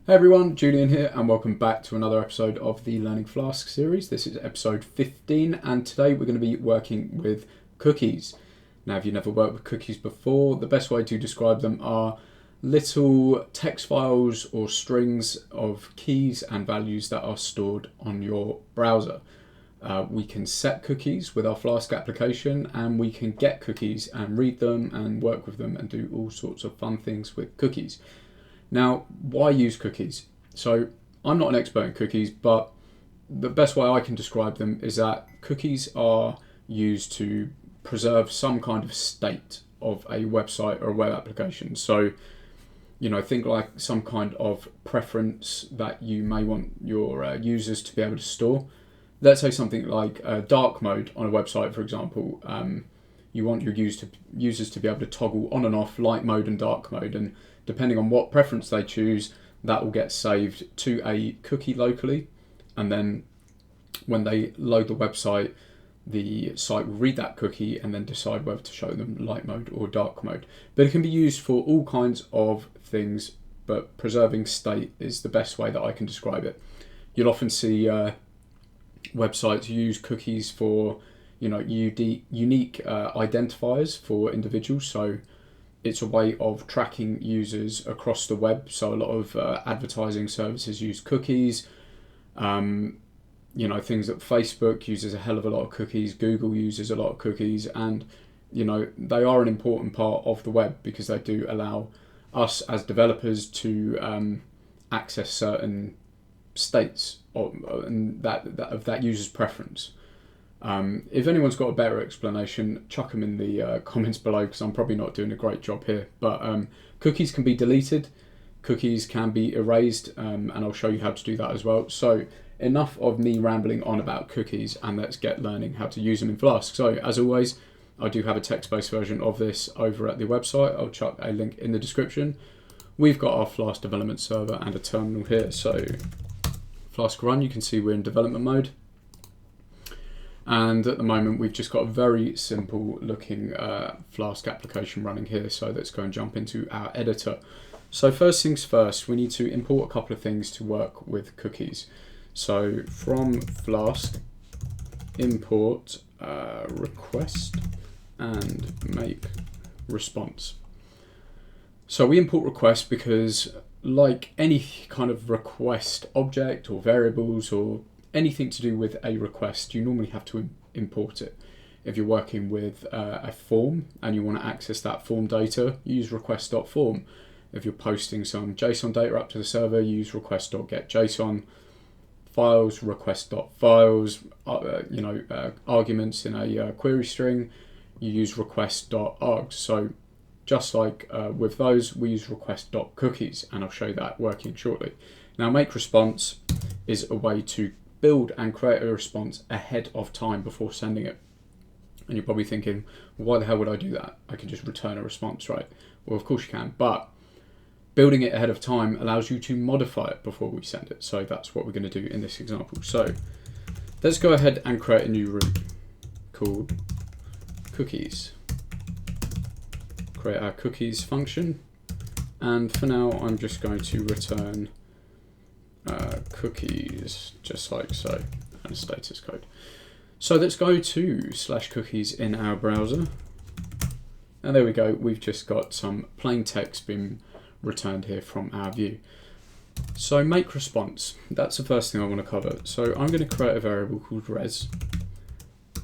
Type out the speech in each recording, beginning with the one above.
Hey everyone, Julian here and welcome back to another episode of the Learning Flask series. This is episode 15 and today we're going to be working with cookies. Now if you've never worked with cookies before, the best way to describe them are little text files or strings of keys and values that are stored on your browser. We can set cookies with our Flask application and we can get cookies and read them and work with them and do all sorts of fun things with cookies. Now, why use cookies? So I'm not an expert in cookies, but the best way I can describe them is that cookies are used to preserve some kind of state of a website or a web application. So, think like some kind of preference that you may want your users to be able to store. Let's say something like dark mode on a website, for example. You want your users to be able to toggle on and off light mode and dark mode, and depending on what preference they choose, that will get saved to a cookie locally, and then when they load the website, the site will read that cookie and then decide whether to show them light mode or dark mode. But it can be used for all kinds of things, but preserving state is the best way that I can describe it. You'll often see websites use cookies for unique identifiers for individuals. So it's a way of tracking users across the web. So a lot of advertising services use cookies. Things that Facebook uses a hell of a lot of cookies. Google uses a lot of cookies, and they are an important part of the web because they do allow us as developers to access certain states of that user's preference. If anyone's got a better explanation, chuck them in the comments below because I'm probably not doing a great job here. But cookies can be deleted, cookies can be erased, and I'll show you how to do that as well. So enough of me rambling on about cookies, and let's get learning how to use them in Flask. So as always, I do have a text-based version of this over at the website. I'll chuck a link in the description. We've got our Flask development server and a terminal here. So Flask run, you can see we're in development mode. And at the moment, we've just got a very simple looking Flask application running here. So let's go and jump into our editor. So first things first, we need to import a couple of things to work with cookies. So from Flask, import request and make response. So we import request because like any kind of request object or variables or anything to do with a request, you normally have to import it. If you're working with a form and you want to access that form data, use request.form. If you're posting some JSON data up to the server, use request.getJSON. Files, request.files. Arguments in a query string, you use request.args. So just like with those, we use request.cookies, and I'll show you that working shortly. Now, make response is a way to build and create a response ahead of time before sending it. And you're probably thinking, why the hell would I do that? I can just return a response, right? Well, of course you can, but building it ahead of time allows you to modify it before we send it. So that's what we're going to do in this example. So let's go ahead and create a new root called cookies. Create our cookies function. And for now, I'm just going to return cookies, just like so, and a status code. So let's go to /cookies in our browser. And there we go. We've just got some plain text being returned here from our view. So make response, that's the first thing I want to cover. So I'm going to create a variable called res,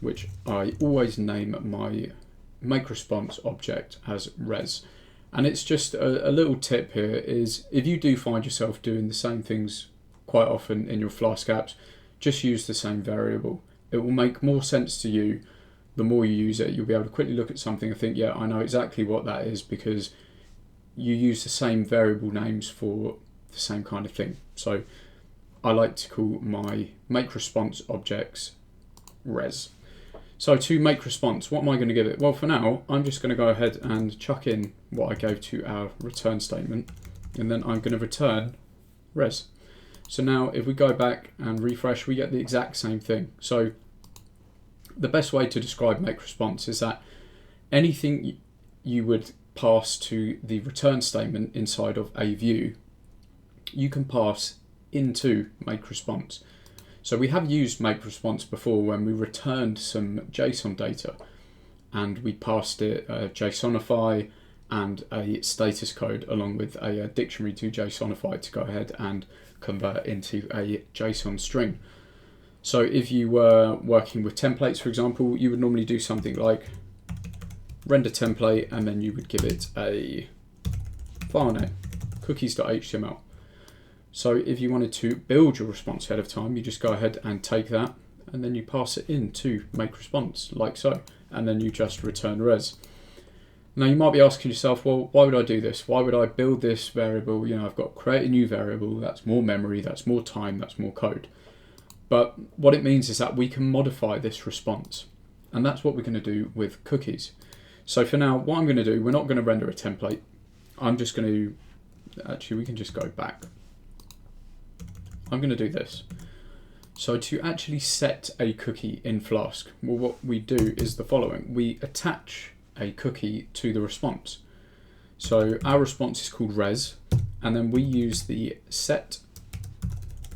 which I always name my make response object as res. And it's just a little tip here is if you do find yourself doing the same things quite often in your Flask apps, just use the same variable. It will make more sense to you the more you use it. You'll be able to quickly look at something and think, yeah, I know exactly what that is because you use the same variable names for the same kind of thing. So I like to call my make response objects res. So to make response, what am I going to give it? Well, for now, I'm just going to go ahead and chuck in what I gave to our return statement, and then I'm going to return res. So now if we go back and refresh, we get the exact same thing. So the best way to describe make response is that anything you would pass to the return statement inside of a view you can pass into makeResponse. So we have used makeResponse before when we returned some JSON data and we passed it a JSONify and a status code along with a dictionary to JSONify to go ahead and convert into a JSON string. So if you were working with templates, for example, you would normally do something like render template and then you would give it a file name, cookies.html. So if you wanted to build your response ahead of time, you just go ahead and take that and then you pass it into makeResponse like so, and then you just return res. Now you might be asking yourself, well, why would I do this? Why would I build this variable? You know, I've got to create a new variable, that's more memory, that's more time, that's more code. But what it means is that we can modify this response, and that's what we're going to do with cookies. So for now, what I'm going to do, we're not going to render a template. I'm just going to, actually we can just go back. I'm going to do this. So to actually set a cookie in Flask, well, what we do is the following. We attach a cookie to the response. So our response is called res, and then we use the set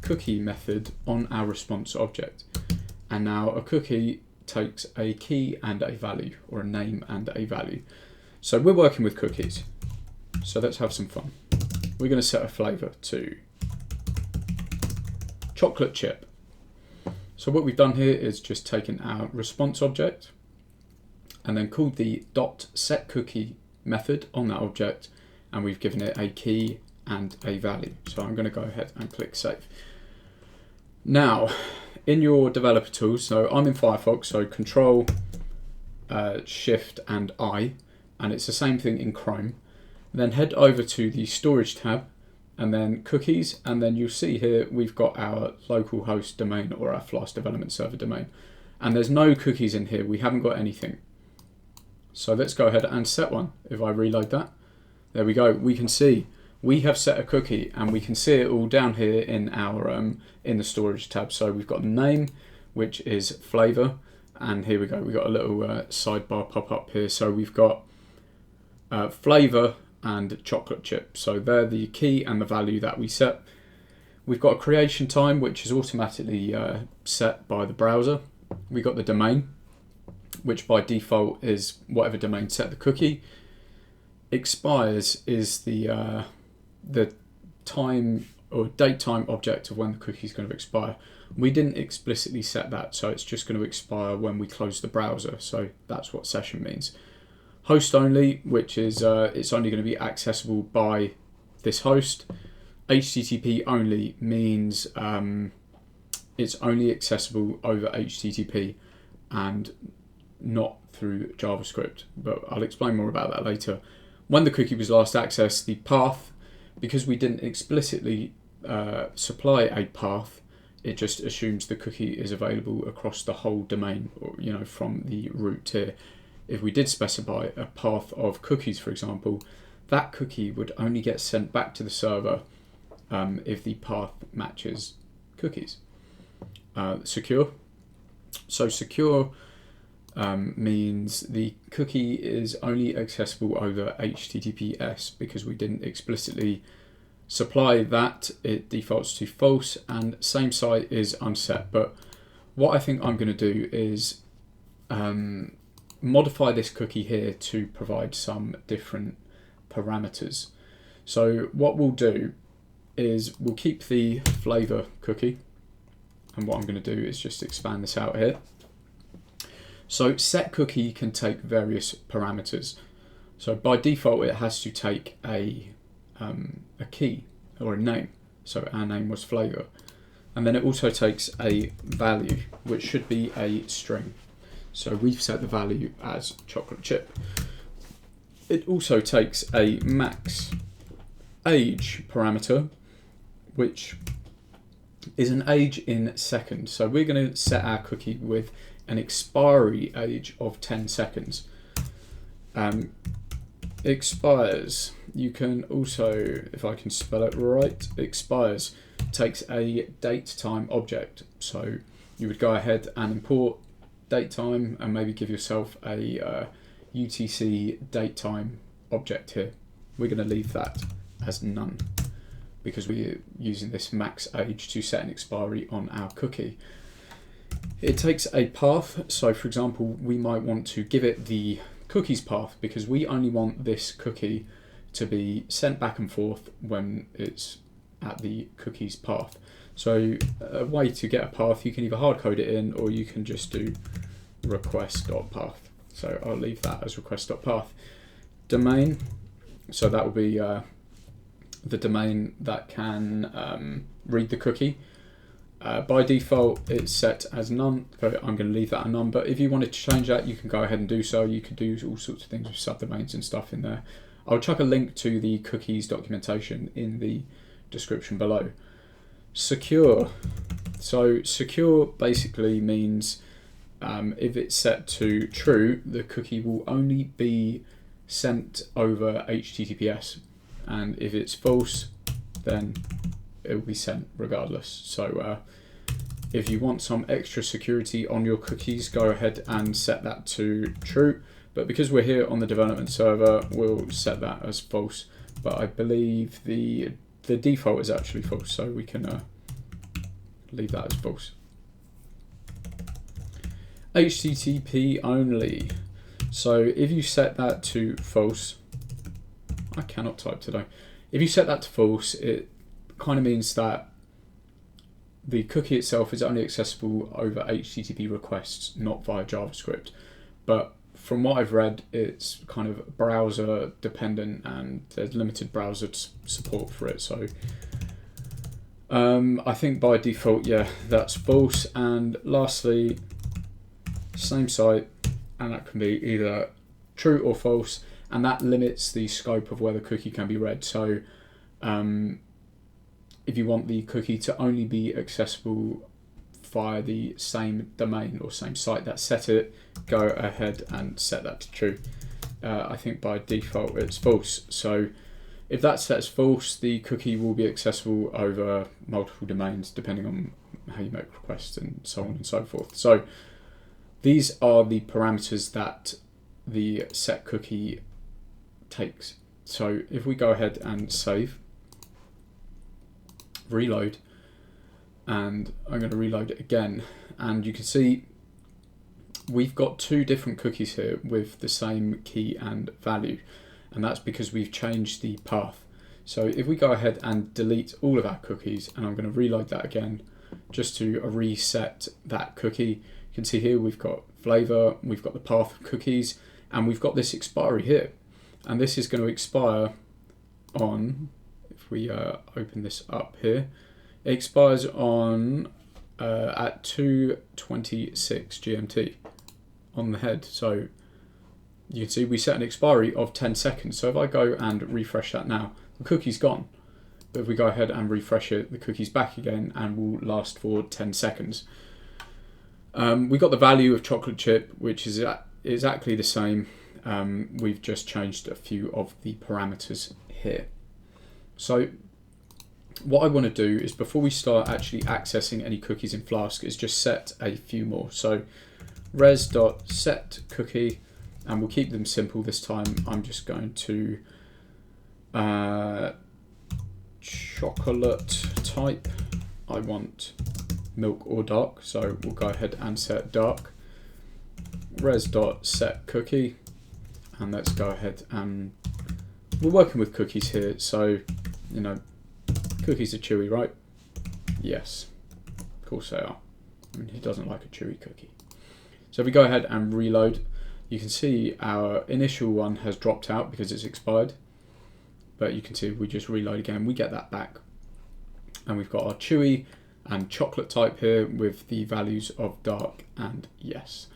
cookie method on our response object. And now a cookie takes a key and a value, or a name and a value. So we're working with cookies. So let's have some fun. We're going to set a flavor to chocolate chip. So what we've done here is just taken our response object and then called the .setCookie method on that object, and we've given it a key and a value. So I'm going to go ahead and click save. Now, in your developer tools, so I'm in Firefox, so Control, Shift and I, and it's the same thing in Chrome. Then head over to the storage tab and then cookies, and then you'll see here we've got our local host domain or our Flask development server domain. And there's no cookies in here, we haven't got anything. So let's go ahead and set one. If I reload that, there we go. We can see we have set a cookie, and we can see it all down here in our in the storage tab. So we've got the name, which is flavor, and here we go. We've got a little sidebar pop up here. So we've got flavor and chocolate chip. So they're the key and the value that we set. We've got a creation time, which is automatically set by the browser. We got the domain, which by default is whatever domain set the cookie. Expires is the time or date time object of when the cookie is going to expire. We didn't explicitly set that, so it's just going to expire when we close the browser. So that's what session means. Host only, which is it's only going to be accessible by this host. HTTP only means it's only accessible over HTTP and not through JavaScript, but I'll explain more about that later. When the cookie was last accessed, the path, because we didn't explicitly supply a path, it just assumes the cookie is available across the whole domain, or from the root here. If we did specify a path of cookies, for example, that cookie would only get sent back to the server if the path matches cookies. Secure. So secure means the cookie is only accessible over HTTPS because we didn't explicitly supply that. It defaults to false, and same site is unset. But what I think I'm going to do is modify this cookie here to provide some different parameters. So what we'll do is we'll keep the flavor cookie, and what I'm going to do is just expand this out here. So set cookie can take various parameters. So by default it has to take a key or a name. So our name was flavor, and then it also takes a value, which should be a string. So we've set the value as chocolate chip. It also takes a max age parameter, which is an age in seconds. So we're going to set our cookie with an expiry age of 10 seconds. Expires, you can also, if I can spell it right, expires takes a date time object. So you would go ahead and import date time and maybe give yourself a UTC date time object here. We're going to leave that as none. because we're using this max age to set an expiry on our cookie. It takes a path, so for example we might want to give it the cookies path because we only want this cookie to be sent back and forth when it's at the cookies path. So a way to get a path, you can either hard code it in or you can just do request.path. So I'll leave that as request.path. Domain, so that will be the domain that can read the cookie. By default it's set as none, so I'm going to leave that a none, but if you wanted to change that you can go ahead and do so. You could do all sorts of things with subdomains and stuff in there. I'll chuck a link to the cookies documentation in the description below. Secure, so secure basically means if it's set to true, the cookie will only be sent over HTTPS, and if it's false then it will be sent regardless. So if you want some extra security on your cookies, go ahead and set that to true, but because we're here on the development server we'll set that as false, but I believe the default is actually false, so we can leave that as false. HTTP only, so if you set that to false, I cannot type today, if you set that to false it kind of means that the cookie itself is only accessible over HTTP requests, not via JavaScript. But from what I've read, it's kind of browser dependent and there's limited browser support for it. So I think by default, yeah, that's false. And lastly, same site, and that can be either true or false, and that limits the scope of where the cookie can be read. So if you want the cookie to only be accessible via the same domain or same site that set it, go ahead and set that to true. I think by default it's false. So if that's set as false, the cookie will be accessible over multiple domains depending on how you make requests and so on and so forth. So these are the parameters that the set cookie takes. So if we go ahead and save, reload, and I'm going to reload it again, and you can see we've got two different cookies here with the same key and value, and that's because we've changed the path. So if we go ahead and delete all of our cookies, and I'm going to reload that again just to reset that cookie, you can see here we've got flavor, we've got the path of cookies, and we've got this expiry here, and this is going to expire on, if we open this up here, it expires on at 2:26 GMT on the head. So you can see we set an expiry of 10 seconds. So if I go and refresh that now, the cookie's gone. But if we go ahead and refresh it, the cookie's back again and will last for 10 seconds. We got the value of chocolate chip, which is exactly the same. We've just changed a few of the parameters here. So what I want to do is, before we start actually accessing any cookies in Flask, is just set a few more. So res.setCookie, and we'll keep them simple this time. I'm just going to chocolate type. I want milk or dark, so we'll go ahead and set dark. Res.setCookie, and let's go ahead and we're working with cookies here, so you know, cookies are chewy, right? Yes, of course they are. I mean, who doesn't like a chewy cookie? So if we go ahead and reload, you can see our initial one has dropped out because it's expired, but you can see if we just reload again, we get that back, and we've got our chewy and chocolate type here with the values of dark and yes.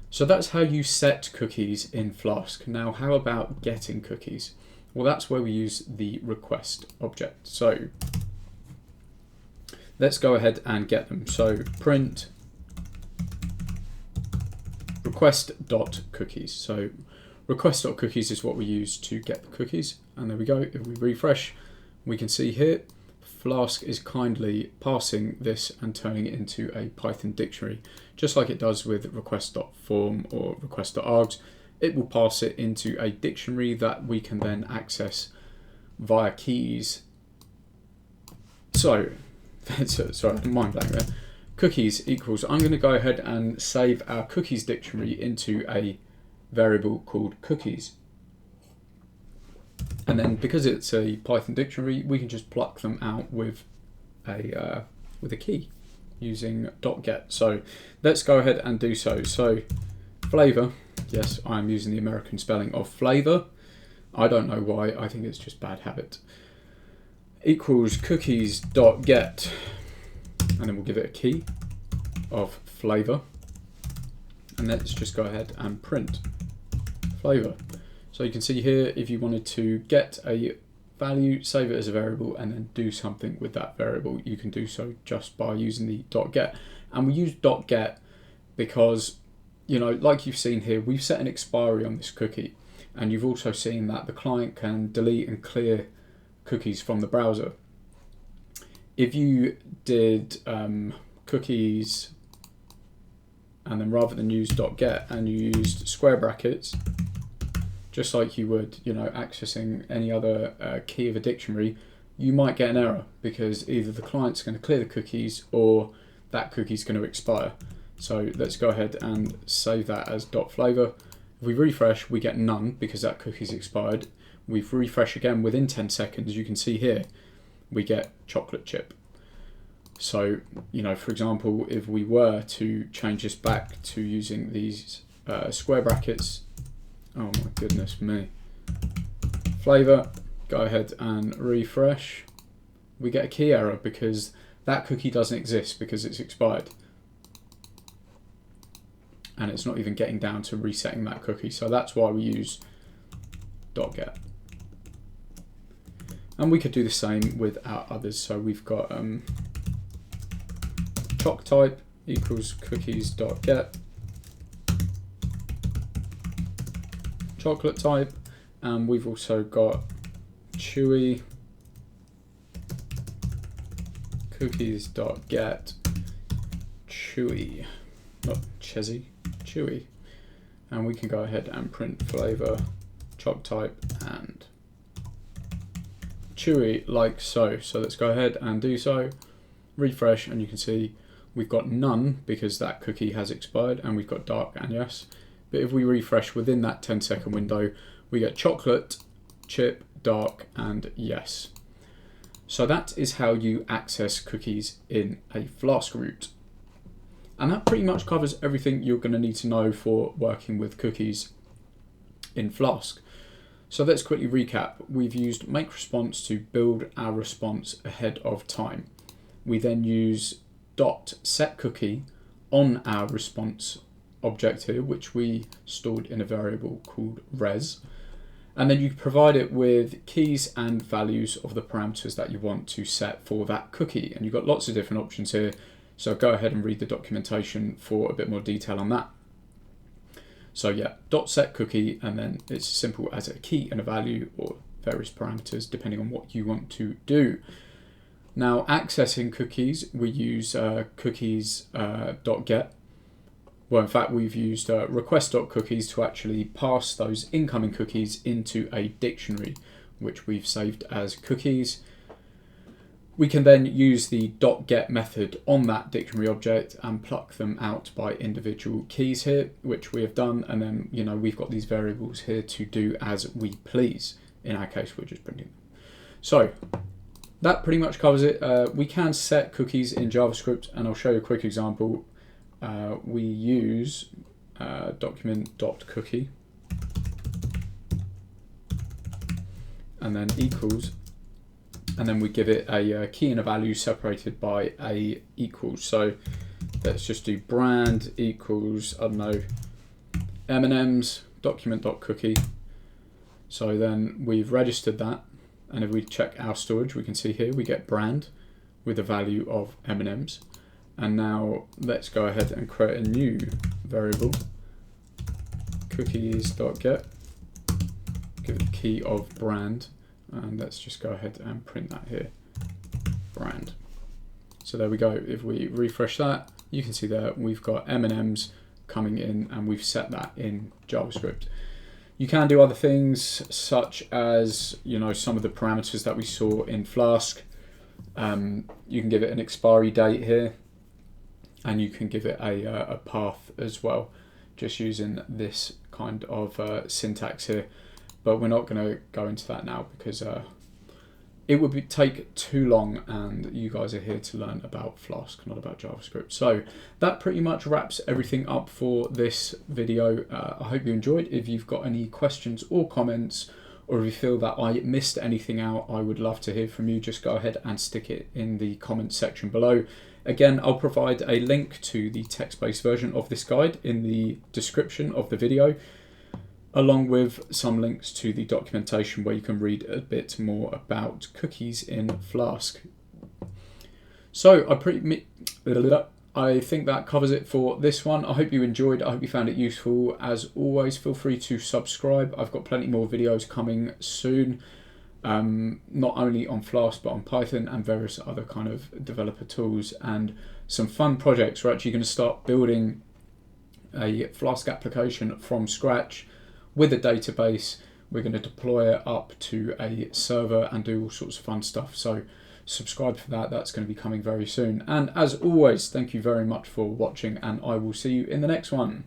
So that's how you set cookies in Flask. Now, how about getting cookies? Well, that's where we use the request object. So let's go ahead and get them. So print request.cookies. So request.cookies is what we use to get the cookies. And there we go. If we refresh, we can see here Flask is kindly parsing this and turning it into a Python dictionary, just like it does with request.form or request.args. It will pass it into a dictionary that we can then access via keys So, sorry, mind blank there. Cookies equals, I'm going to go ahead and save our cookies dictionary into a variable called cookies. And then because it's a Python dictionary, we can just pluck them out with a key using .get. So let's go ahead and do so. So flavor, yes, I'm using the American spelling of flavor. I don't know why, I think it's just bad habit. Equals cookies.get, and then we'll give it a key of flavor, and let's just go ahead and print flavor. So you can see here, if you wanted to get a value, save it as a variable, and then do something with that variable, you can do so just by using the .get. And we use .get because, you know, like you've seen here, we've set an expiry on this cookie, and you've also seen that the client can delete and clear cookies from the browser. If you did cookies, and then rather than use .get and you used square brackets, just like you would, you know, accessing any other key of a dictionary, you might get an error because either the client's going to clear the cookies or that cookie's going to expire. So let's go ahead and save that as .flavor. If we refresh, we get none because that cookie's expired. We refresh again within 10 seconds, you can see here, we get chocolate chip. So, you know, for example, if we were to change this back to using these square brackets, oh my goodness me, flavor, go ahead and refresh, we get a key error because that cookie doesn't exist because it's expired. And it's not even getting down to resetting that cookie. So that's why we use .get. And we could do the same with our others. So we've got choc type equals cookies.get, chocolate type, and we've also got chewy cookies.get chewy, not chezzy, chewy, and we can go ahead and print flavor, choc type, and chewy like so. So let's go ahead and do so, refresh, and you can see we've got none because that cookie has expired, and we've got dark and yes. But if we refresh within that 10-second window, we get chocolate, chip, dark, and yes. So that is how you access cookies in a Flask route. And that pretty much covers everything you're going to need to know for working with cookies in Flask. So let's quickly recap. We've used make response to build our response ahead of time. We then use .set cookie on our response object here, which we stored in a variable called res. And then you provide it with keys and values of the parameters that you want to set for that cookie. And you've got lots of different options here. So go ahead and read the documentation for a bit more detail on that. So yeah, .set cookie, and then it's as simple as a key and a value or various parameters depending on what you want to do. Now, accessing cookies, we use cookies.get. Well, in fact, we've used request.cookies to actually pass those incoming cookies into a dictionary, which we've saved as cookies. We can then use the .get method on that dictionary object and pluck them out by individual keys here, which we have done. And then, you know, we've got these variables here to do as we please. In our case, we're just printing them. So that pretty much covers it. We can set cookies in JavaScript, and I'll show you a quick example. We use document.cookie and then equals, and then we give it a key and a value separated by a equals. So let's just do brand equals, I don't know, M&M's document.cookie. So then we've registered that, and if we check our storage, we can see here we get brand with a value of M&M's. And now let's go ahead and create a new variable, cookies.get, give it the key of brand, and let's just go ahead and print that here, brand. So there we go. If we refresh that, you can see there we've got M&M's coming in, and we've set that in JavaScript. You can do other things such as, you know, some of the parameters that we saw in Flask. You can give it an expiry date here, and you can give it a path as well, just using this kind of syntax here. But we're not going to go into that now because it would take too long, and you guys are here to learn about Flask, not about JavaScript. So that pretty much wraps everything up for this video. I hope you enjoyed. If you've got any questions or comments, or if you feel that I missed anything out, I would love to hear from you. Just go ahead and stick it in the comments section below. Again, I'll provide a link to the text-based version of this guide in the description of the video, along with some links to the documentation where you can read a bit more about cookies in Flask. So I think that covers it for this one. I hope you enjoyed. I hope you found it useful. As always, feel free to subscribe. I've got plenty more videos coming soon, not only on Flask but on Python and various other kind of developer tools, and some fun projects. We're actually going to start building a Flask application from scratch with a database. We're going to deploy it up to a server and do all sorts of fun stuff. So subscribe for that. That's going to be coming very soon. And as always, thank you very much for watching, and I will see you in the next one.